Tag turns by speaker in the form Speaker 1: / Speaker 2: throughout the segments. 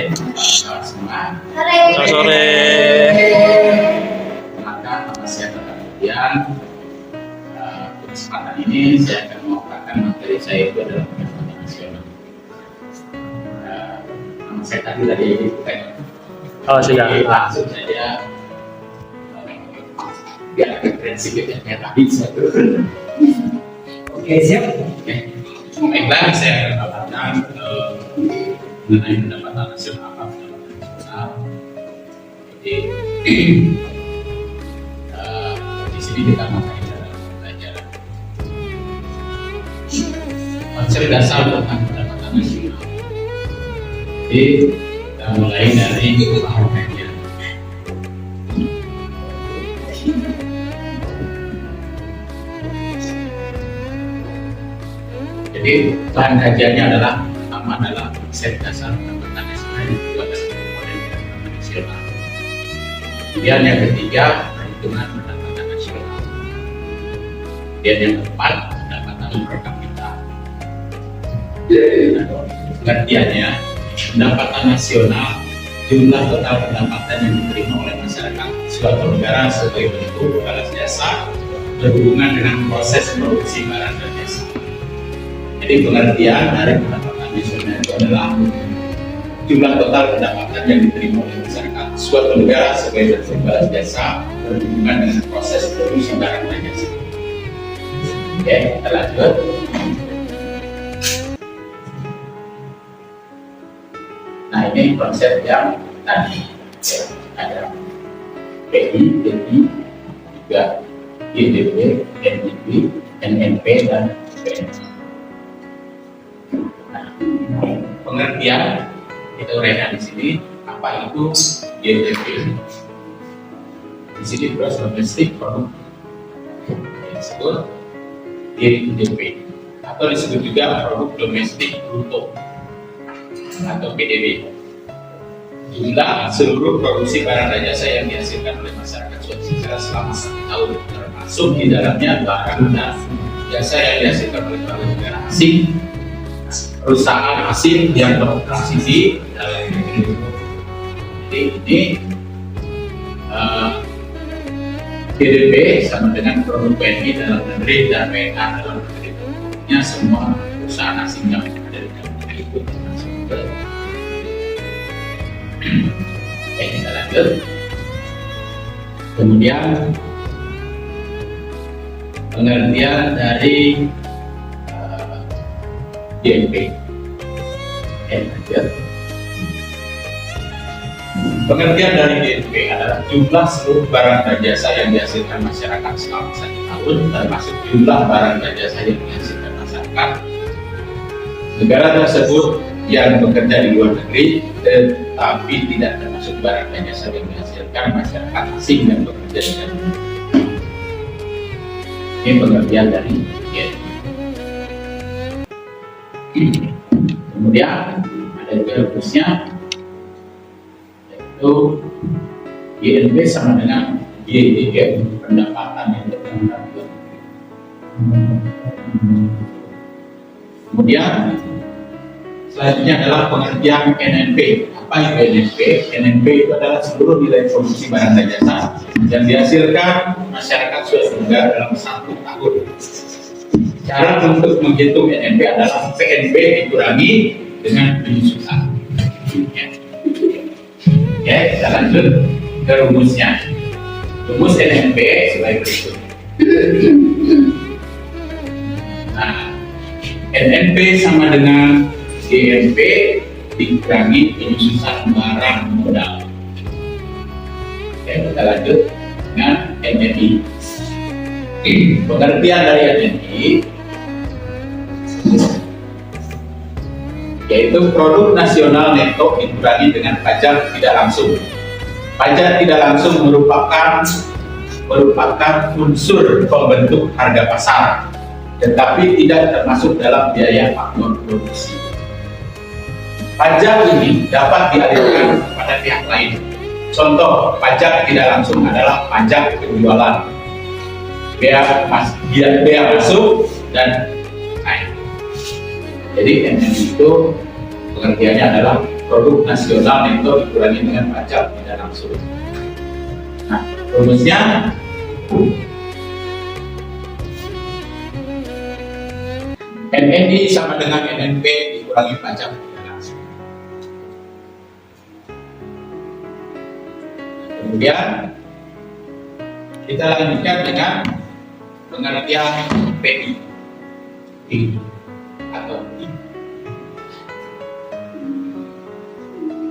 Speaker 1: Selamat semua.
Speaker 2: Selamat sore.
Speaker 1: Perkenalkan, nama saya Bapak Rudian. Untuk kesempatan ini saya akan memaparkan materi saya itu adalah pendapatan nasional. Nama saya tadi bukan.
Speaker 2: Oh sudah.
Speaker 1: Jadi, langsung saja. Biar referensi kita kayak tadi satu.
Speaker 3: Oke, siap.
Speaker 1: Oke. Baiklah, saya akan memaparkan mengenai pendapatan nasional. Jadi di sini kita mulai dalam pelajaran konsep dasar tentang pendapatan nasional. Jadi kita mulai dari pemahamannya. Jadi bahan kajiannya adalah pertama adalah konsep dasar pendapatan nasional, yang kedua adalah komponen pendapatan nasional. Kemudian yang ketiga perhitungan pendapatan nasional. Kemudian yang keempat pendapatan per kapita. Pengertiannya pendapatan nasional jumlah total pendapatan yang diterima oleh masyarakat suatu negara sebagai bentuk balas jasa berhubungan dengan proses produksi barang dan jasa. Jadi pengertian dari pendapatan nasional itu adalah jumlah total pendapatan yang diterima oleh masyarakat suatu negara sebagai bentuk balas jasa berhubungan dengan proses produksi barang dan jasa. Oke, kita lanjut. Nah, ini konsep yang tadi ya, ada PI, DI, juga GDP, NDP, NNP, dan PNP. Pengertian kita uraikan di sini apa itu GDP. Di sini gross domestic product yang disebut GDP atau disebut juga produk domestik bruto atau PDB. Jumlah seluruh produksi barang dan jasa yang dihasilkan oleh masyarakat suatu negara selama 1 tahun, termasuk di dalamnya barang dan jasa yang dihasilkan oleh negara asing, perusahaan asing yang beroperasi di dalam negeri. Jadi ini GDP sama dengan produk PNI dalam negeri dan PNA dalam negeri. Nya semua perusahaan asing yang ada di dalam negeri itu termasuk ke. Oke, kita lanjut. Kemudian pengertian dari GDP. Pengertian dari GDP adalah jumlah seluruh barang dan jasa yang dihasilkan masyarakat selama 1 tahun, termasuk jumlah barang dan jasa yang dihasilkan masyarakat negara tersebut yang bekerja di luar negeri, tetapi tidak termasuk barang dan jasa yang dihasilkan masyarakat asing yang bekerja di dalam negeri. Ini pengertian dari GDP. Kemudian ada juga rumusnya, yaitu GNP sama dengan GDP, pendapatan yang terdapat. Kemudian selanjutnya adalah pengertian NNP. Apa itu NNP? NNP itu adalah seluruh nilai produksi barang dan jasa yang dihasilkan masyarakat suatu negara dalam 1 tahun. Cara untuk menghitung NNP adalah PNB dikurangi dengan penyusutan. Ya, kita lanjut ke rumusnya. Rumus NNP sebagai berikut. Nah, NNP sama dengan GNP dikurangi penyusutan barang modal. Oke, kita lanjut dengan NNI. Pengertian dari NNI yaitu produk nasional neto dikurangi dengan pajak tidak langsung. Pajak tidak langsung merupakan unsur pembentuk harga pasar, tetapi tidak termasuk dalam biaya faktor produksi. Pajak ini dapat dialihkan kepada pihak lain. Contoh pajak tidak langsung adalah pajak penjualan, bea masuk dan lain. Jadi NNI itu pengertiannya adalah produk nasional neto dikurangi dengan pajak tidak langsung. Nah, rumusnya NNI sama dengan NNP dikurangi pajak tidak langsung. Kemudian kita lanjutkan dengan pengertian PI atau I.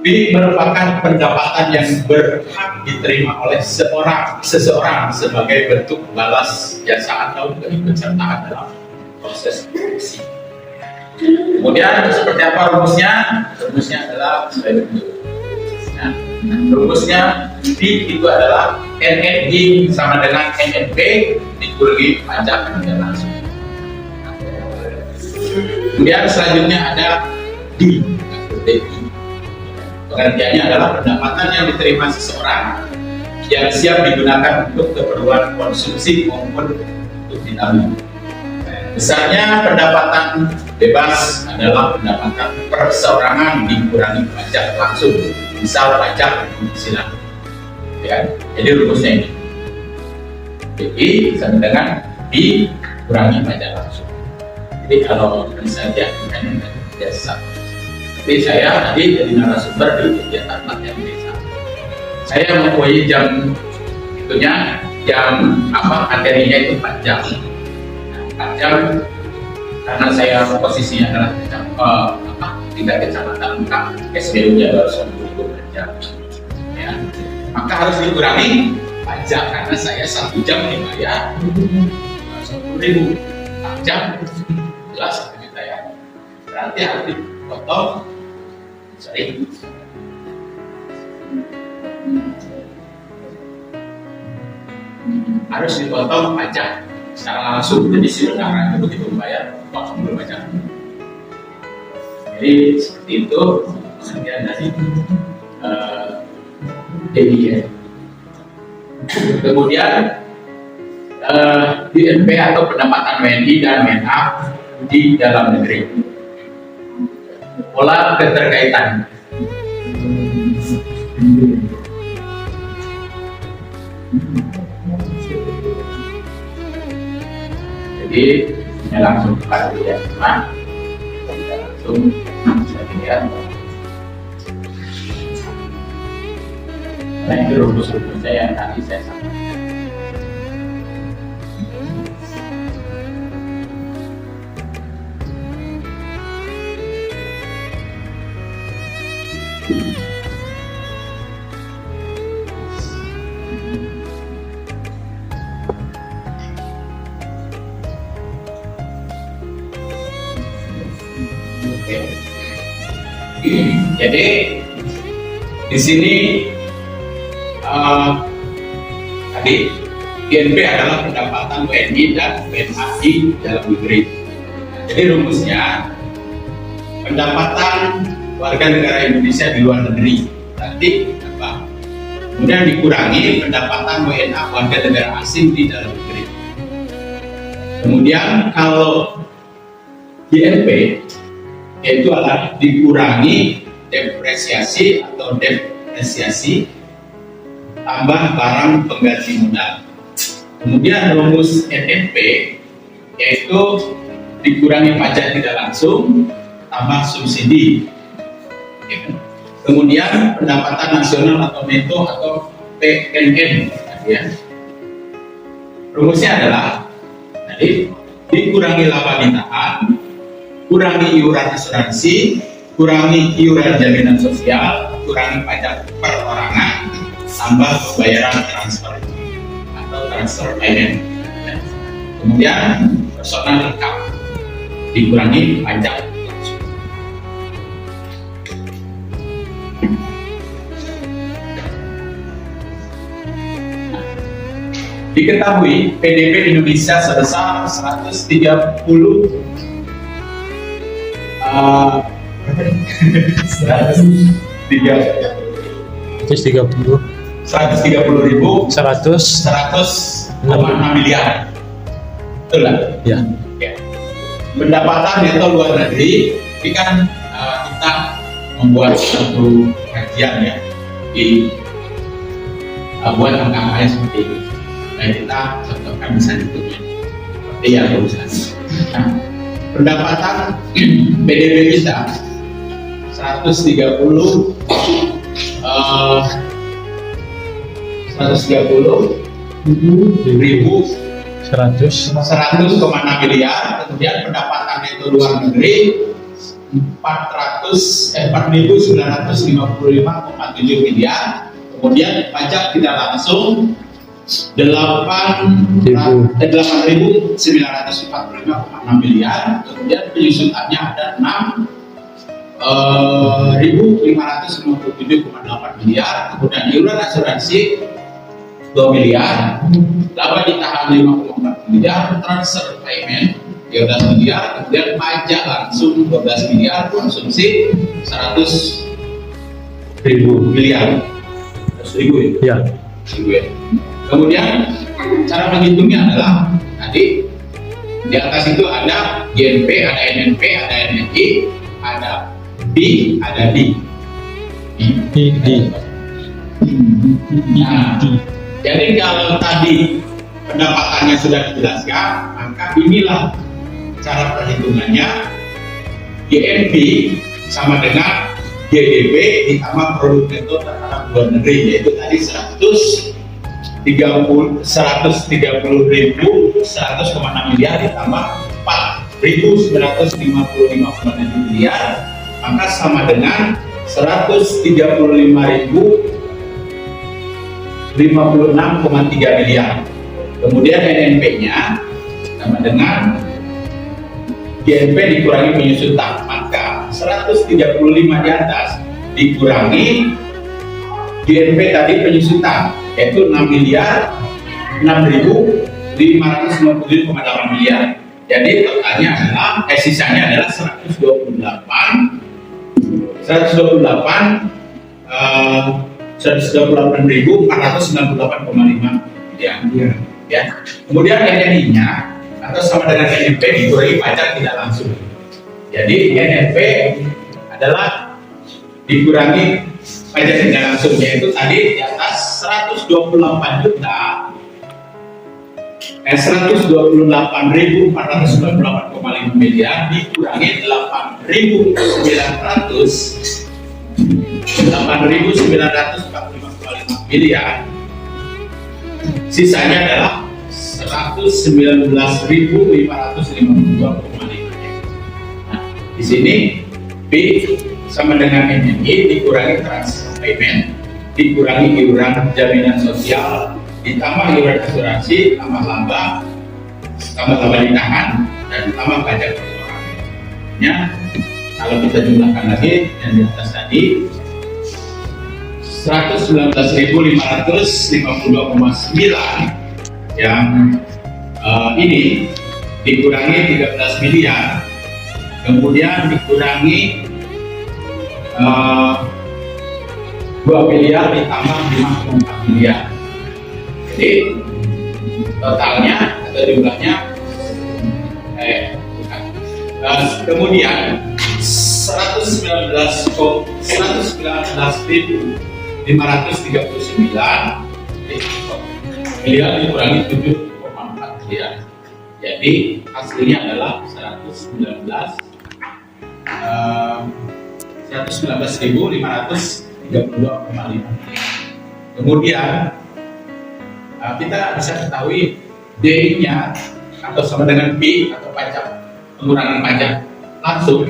Speaker 1: P merupakan pendapatan yang berhak diterima oleh seseorang sebagai bentuk balas jasa atau keikutsertaan dalam proses produksi. Kemudian seperti apa rumusnya? Rumusnya adalah sebagai berikut. Nah, rumusnya P itu adalah NNI sama dengan NNP dikurangi pajak tidak langsung. Kemudian selanjutnya ada D atau DI. Pengertiannya adalah pendapatan yang diterima seseorang yang siap digunakan untuk keperluan konsumsi maupun untuk ditabung. Besarnya pendapatan bebas adalah pendapatan perseorangan dikurangi pajak langsung, misal pajak penghasilan. Ya, jadi rumusnya ini. Jadi sama dengan dikurangi pajak langsung. Jadi kalau misalnya biasa. Tapi saya tadi jadi narasumber di kegiatan latihan desa. Saya mempunyai jam itunya, jam materinya itu 4 jam. 4 jam karena saya posisinya adalah tingkat kecamatan SBU-nya baru 10.000 per jam. Ya, maka harus dikurangi pajak karena saya 1 jam dibayar 10.000. 4 jam jelas kita ya. Berarti harus dipotong. Harus dipotong pajak secara langsung, jadi si negara itu begitu membayar potong dulu pajak. Jadi seperti itu pengertian dari DIY. Kemudian DNP atau pendapatan WNI dan WNA di dalam negeri. Pola keterkaitan. Jadi ini langsung kepada dia semua, kita langsung bisa dilihat. Nah itu rumus-rumusnya yang tadi saya sampaikan. Jadi di sini tadi DNP adalah pendapatan WNI dan WNA di dalam negeri. Jadi rumusnya pendapatan warga negara Indonesia di luar negeri nanti apa? Kemudian dikurangi pendapatan WNA warga negara asing di dalam negeri. Kemudian kalau DNP itu adalah dikurangi depresiasi atau depresiasi tambah barang pengganti modal. Kemudian rumus NNP yaitu dikurangi pajak tidak langsung tambah subsidi. Kemudian pendapatan nasional atau neto atau PNN. Ya. Rumusnya adalah tadi dikurangi laba ditahan, kurangi iuran asuransi, kurangi iuran jaminan sosial, kurangi pajak perorangan, tambah pembayaran transfer atau transfer payment. Kemudian personal income dikurangi pajak langsung. Diketahui PDB Indonesia sebesar 130 miliar. Betul lah?
Speaker 2: Ya.
Speaker 1: Pendapatan neto luar negeri, ini kan kita membuat satu kajian ya di buat angka-angkanya seperti itu. Dan kita contohkan misalnya seperti yang barusan. Nah, pendapatan PDB kita 130 ribu 100,6 miliar, kemudian pendapatan neto luar negeri 4.955,7 miliar, kemudian pajak tidak langsung 8.945,6 miliar, kemudian penyusutannya ada 6.557,8 miliar, kemudian iuran asuransi 2 miliar, laba ditahan 5,4 miliar, transfer payment 13 miliar, kemudian pajak langsung 12 miliar, konsumsi 100.000 miliar. 100.000 ya?
Speaker 2: Ya.
Speaker 1: 100.000 ya. Kemudian cara menghitungnya adalah tadi di atas itu ada GNP, ada NNP, ada NNI, ada B, ada D. Nah, jadi kalau tadi pendapatannya sudah dijelaskan, maka inilah cara perhitungannya. GNP sama dengan GDP ditambah produk neto terhadap luar negeri, yaitu tadi 130.100,6 miliar ditambah 4.955,7 miliar, maka sama dengan 135.056,3 miliar. Kemudian NNP-nya sama dengan GNP dikurangi penyusutan, maka 135 di atas dikurangi GNP tadi penyusutan, yaitu 6 miliar 6.557,8 miliar. Jadi totalnya adalah sisanya adalah 128.498,5 miliar. Ya. Kemudian NNI-nya atau sama dengan NNP dikurangi pajak tidak langsung. Jadi NNP adalah dikurangi pajak tidak langsung, yaitu tadi di atas 128.498,5 miliar dikurangi 8.945,5 miliar, sisanya adalah 119.552,5. Nah, di sini B sama dengan NNI dikurangi transfer payment, dikurangi iuran jaminan sosial, ditambah iuran asuransi, tambah laba ditahan, dan tambah pajak perorangannya. Kalau kita jumlahkan lagi yang di atas tadi 119.552,9 yang ini dikurangi 13 miliar, kemudian dikurangi 2 miliar ditambah 5,4 miliar. Jadi totalnya atau jumlahnya kemudian 119.539 miliar dikurangi 7,4 miliar. Jadi hasilnya adalah 119.532,5 miliar. Kemudian kita bisa ketahui D-nya atau sama dengan P atau pajak pengurangan pajak langsung,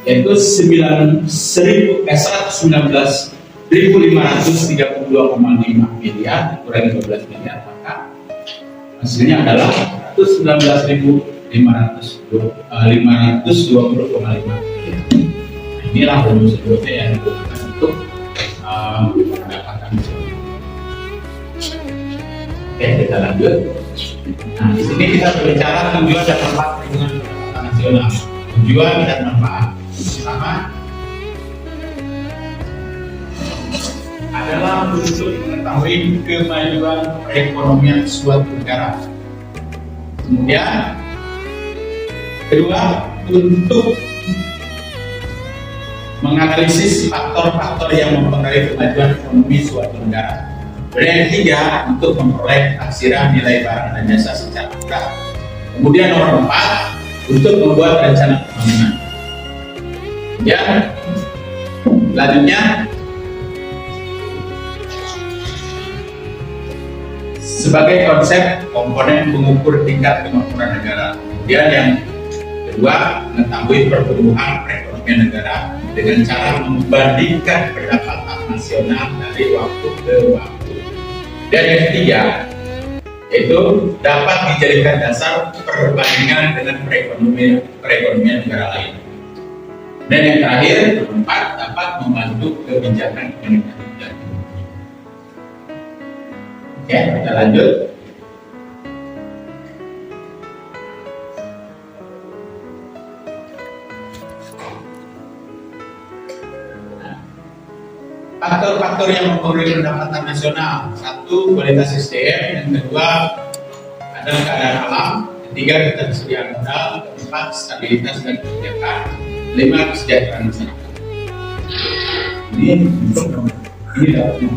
Speaker 1: yaitu 119.532,5 miliar dikurangi 12 miliar, maka hasilnya adalah 119.520,5 miliar. Inilah rumus-rumusnya yang digunakan untuk pendapatan. Oke, kita lanjut. Nah, di sini kita berbicara tujuan dan manfaat perhitungan pendapatan nasional. Tujuan dan manfaat pertama adalah untuk mengetahui kemajuan perekonomian suatu negara. Kemudian kedua, untuk menganalisis faktor-faktor yang mempengaruhi kemajuan ekonomi suatu negara. Kemudian yang ketiga, untuk memperoleh taksiran nilai barang dan jasa secara akurat. Kemudian nomor 4, untuk membuat rencana pembangunan. Kemudian selanjutnya, sebagai konsep komponen pengukur tingkat kemakmuran negara. Kemudian yang kedua, mengetahui pertumbuhan perekonomian negara dengan cara membandingkan pendapatan nasional dari waktu ke waktu. Dan yang ketiga, yaitu dapat dijadikan dasar perbandingan dengan perekonomian negara lain. Dan yang terakhir, keempat, dapat membantu kebijakan pemerintah. Oke, kita lanjut. Faktor-faktor yang mempengaruhi pendapatan nasional. Satu, kualitas SDM. Yang kedua, adalah keadaan alam. Ketiga, ketersediaan modal. Keempat, stabilitas dan kebijakan. Lima, kesejahteraan masyarakat. Ini dapat mempengaruhi.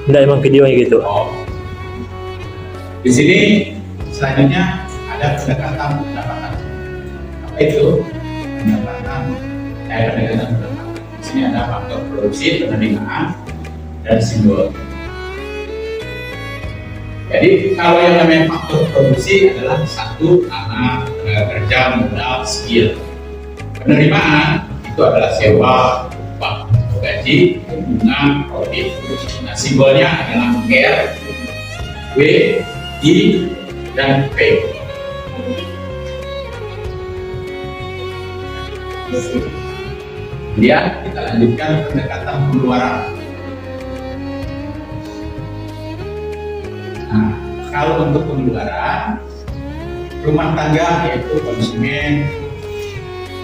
Speaker 2: Enggak, emang videonya gitu.
Speaker 1: Oh. Di sini selanjutnya ada pendekatan pendapatan. Apa itu? Pendekatan pendapatan. Di sini ada faktor produksi, penerimaan, dan simbol. Jadi kalau yang namanya faktor produksi adalah satu, tanah, tenaga kerja, modal, skill. Penerimaan itu adalah sewa, upah, gaji, bunga, profit. Nah, simbolnya adalah R, W, I, dan P. Kemudian kita lanjutkan pendekatan pengeluaran. Nah, kalau untuk pengeluaran, rumah tangga yaitu konsumen,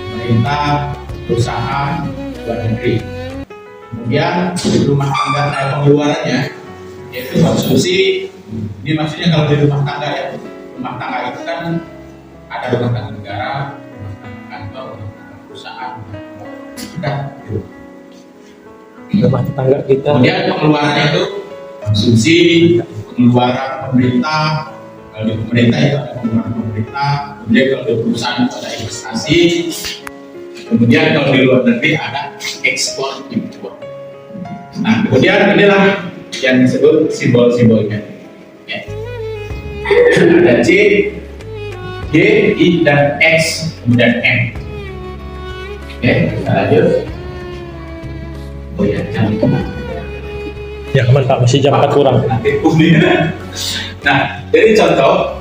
Speaker 1: pemerintah, perusahaan, luar negeri. Kemudian rumah tangga pengeluarannya yaitu konsumsi. Ini maksudnya kalau di rumah tangga ya, rumah tangga itu kan ada rumah tangga negara, rumah tangga kantor, rumah tangga perusahaan, kita gitu.
Speaker 2: Rumah tetangga kita.
Speaker 1: Kemudian pengeluarannya itu konsumsi, pengeluaran pemerintah. Kalau di pemerintah itu ada pengeluaran pemerintah. Kemudian kalau di perusahaan itu ada investasi. Kemudian kalau di luar negeri ada ekspor impor. Nah, kemudian inilah yang disebut simbol-simbolnya. Ya. Ada C, G, I, dan X, kemudian M. Oke, kita lanjut. Oh ya, jangan lupa.
Speaker 2: Ya aman Pak, masih jam 4 kurang.
Speaker 1: Nah, jadi contoh,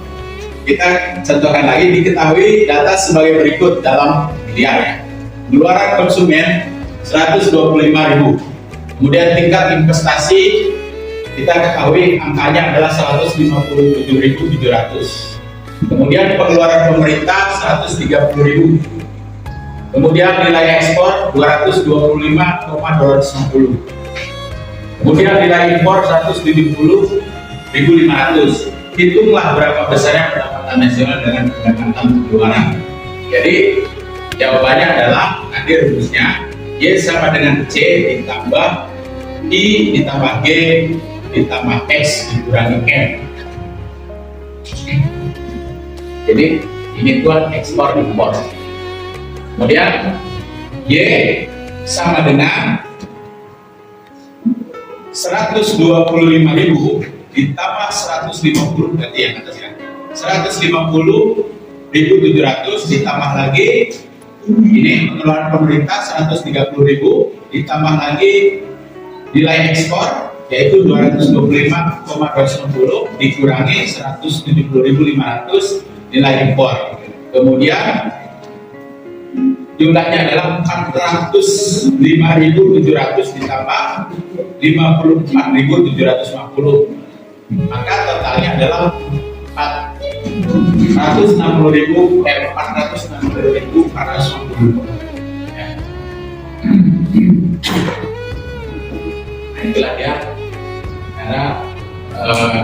Speaker 1: kita contohkan lagi, diketahui data sebagai berikut dalam miliar ya. Pengeluaran konsumen 125.000. Kemudian tingkat investasi kita ketahui angkanya adalah 157.700. Kemudian pengeluaran pemerintah 130.000. Kemudian nilai ekspor 225,250. Kemudian nilai impor 170.500. Hitunglah berapa besarnya pendapatan nasional dengan pendapatan pengeluaran. Jadi jawabannya adalah nanti rumusnya Y sama dengan C ditambah I ditambah G ditambah X dikurangi M. Jadi ini tuan ekspor impor. Kemudian Y sama dengan 125.000 ditambah 150 berarti yang atasnya 150.700 ditambah lagi ini pengeluaran pemerintah 130.000 ditambah lagi nilai ekspor yaitu 225,250 dikurangi 170.500 nilai impor. Kemudian jumlahnya adalah 405.700 ditambah 54.750. Maka totalnya adalah 460.450. Ya. Nah, itulah dia cara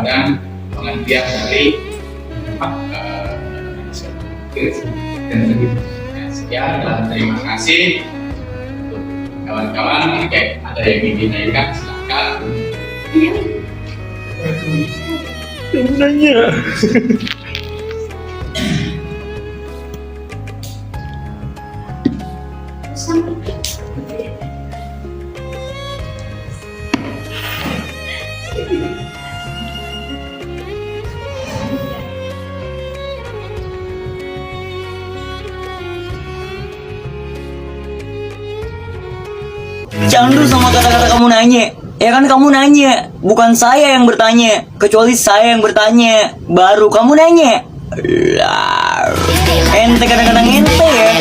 Speaker 1: dan pengertian dari Ya, sekian dan terima kasih untuk kawan-kawan. Jika ada yang ingin ditanyakan, silakan.
Speaker 2: Yang nanya.
Speaker 4: Jangan dulu sama kata-kata kamu nanya. Ya kan kamu nanya, bukan saya yang bertanya. Kecuali saya yang bertanya, baru kamu nanya. Ente kadang-kadang ente ya.